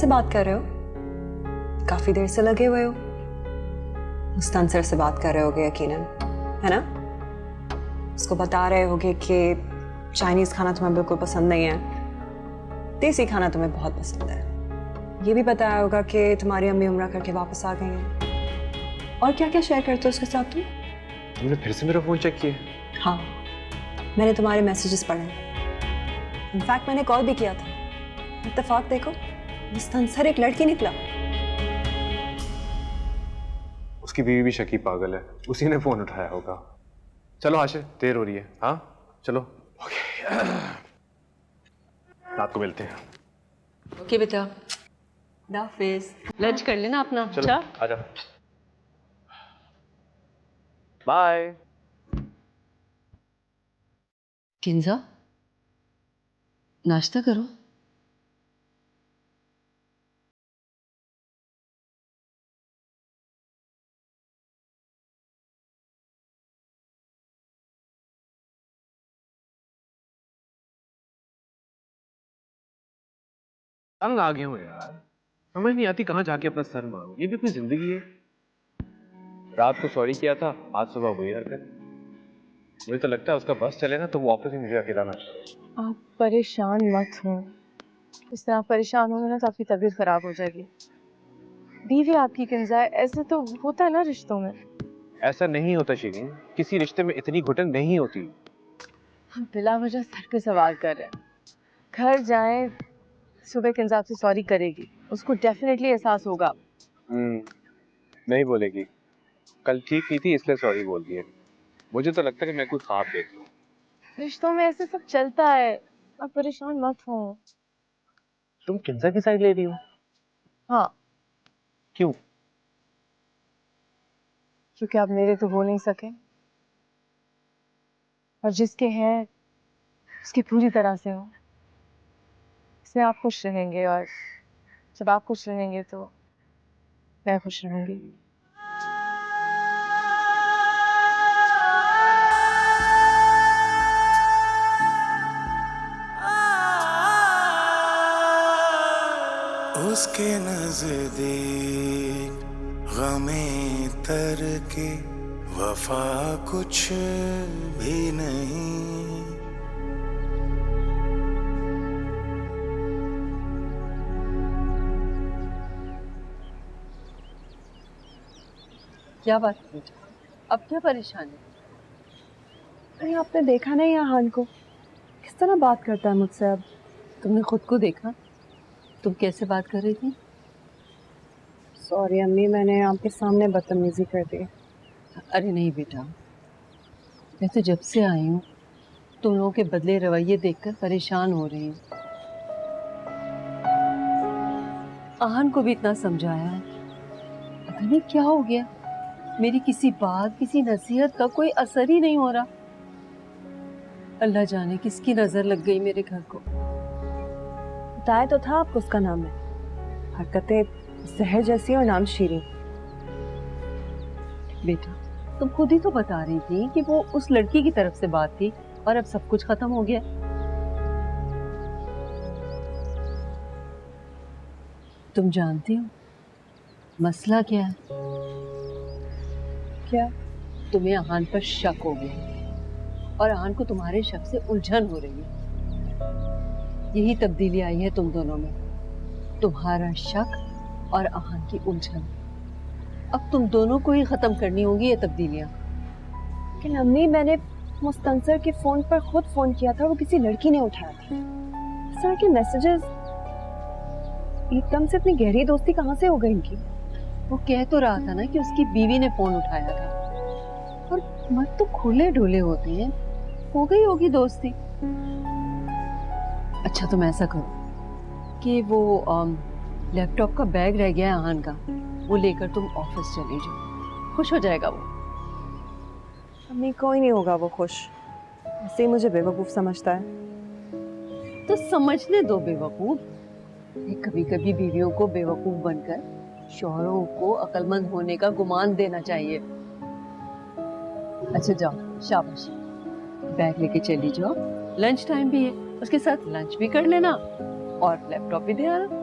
किससे बात कर रहे हो? काफी देर से लगे हुए हो। मुस्तंसर से बात कर रहे होगे यकीनन, है ना? उसको बता रहे होगे कि चाइनीज खाना तुम्हें बिल्कुल पसंद नहीं है, देसी खाना तुम्हें बहुत पसंद है। ये भी बताया होगा कि तुम्हारी अम्मी उम्रा करके वापस आ गई हैं। और क्या क्या शेयर करते हो उसके साथ तुम? तुमने फिर से मेरा फोन चेक किया? हाँ, मैंने तुम्हारे मैसेजेस पढ़े। इनफैक्ट मैंने कॉल भी किया था। इत्तेफाक देखो, मुस्तंसर एक लड़की निकला। उसकी बीवी भी शकी पागल है, उसी ने फोन उठाया होगा। चलो आशे, देर हो रही है। हाँ चलो। ओके, रात को मिलते हैं। ओके बेटा, हाफिज। लंच कर लेना अपना। चलो आजा। बाय। किंजा, नाश्ता करो। तंग आ गया हूँ यार, समझ नहीं आती कहाँ जाके अपना सर मारूं। ये भी कोई जिंदगी है? रात को सॉरी किया था, आज सुबह वही हरकत। मुझे तो लगता है उसका बस चले ना तो वो ऑफिस में मुझे अकेला ना छोड़े। आप परेशान मत हो। इस तरह परेशान होंगे ना तो आपकी तबीयत खराब हो जाएगी। बीवी आपकी किंजा है, ऐसे तो होता है ना रिश्तों में। ऐसा नहीं होता शिरीन, किसी रिश्ते में इतनी घुटन नहीं होती। हम बिला वजह सर पे सवाल कर रहे हैं। घर जाएं, सुबह किंजा आपसे सॉरी करेगी, उसको डेफिनेटली एहसास होगा। नहीं बोलेगी, कल ठीक की थी इसलिए सॉरी बोल दिए। मुझे तो लगता है कि मैं कोई ख्वाब देख लूं। रिश्तों में ऐसे सब चलता है, आप परेशान मत हो। तुम किंजा की साइड ले रही हो? हाँ, क्यों? क्योंकि आप मेरे तो हो नहीं सके, और जिसके हैं उसकी पूरी तरह से हो। इसमें आप खुश रहेंगे, और जब आप खुश रहेंगे तो मैं खुश रहूंगी। उसके नजदीक गमे तर के वफा कुछ भी नहीं। क्या बात है बेटा, अब क्या परेशानी? अरे आपने देखा नहीं आहान को, किस तरह बात करता है मुझसे अब। तुमने खुद को देखा? तुम कैसे बात कर रही थी? सॉरी अम्मी, मैंने आपके सामने बदतमीजी कर दी। अरे नहीं बेटा, मैं तो जब से आई हूँ तुम लोगों के बदले रवैये देखकर परेशान हो रही हूँ। आहान को भी इतना समझाया है, पता नहीं क्या हो गया। मेरी किसी बात, किसी नसीहत का कोई असर ही नहीं हो रहा। अल्लाह जाने किसकी नजर लग गई मेरे घर को। बताया तो था आपको उसका नाम है। हरकतें जहर जैसी और नाम शीरीन। बेटा तुम खुद ही तो बता रही थी कि वो उस लड़की की तरफ से बात थी और अब सब कुछ खत्म हो गया। तुम जानती हो मसला क्या है? क्या? तुम्हें आहान पर शक हो गया और आहान को तुम्हारे शक से उलझन हो रही है। यही तब्दीली आई है तुम दोनों में, तुम्हारा शक और आहान की उलझन। अब तुम दोनों को ही खत्म करनी होगी ये तब्दीलियां। लेकिन अम्मी, मैंने मुस्तंसर के फोन पर खुद फोन किया था, वो किसी लड़की ने उठाया था। इस तरह के मैसेजेस, एकदम से इतनी गहरी दोस्ती कहाँ से हो गई इनकी? वो कह तो रहा था ना कि उसकी बीवी ने फोन उठाया था। और मत तो खुले ढुले होते हैं, हो गई होगी दोस्ती। अच्छा तुम ऐसा करो कि वो लैपटॉप का बैग रह गया है आहान का, वो लेकर तुम ऑफिस चले जाओ, खुश हो जाएगा वो। अम्मी कोई नहीं होगा वो खुश, ऐसे ही मुझे बेवकूफ समझता है। तो समझने दो बेवकूफ। कभी कभी बीवियों को बेवकूफ बनकर शौहरों को अक्लमंद होने का गुमान देना चाहिए। अच्छा जाओ, शाबाश, बैग लेके चली जाओ। लंच टाइम भी है, उसके साथ लंच भी कर लेना और लैपटॉप भी दे आना।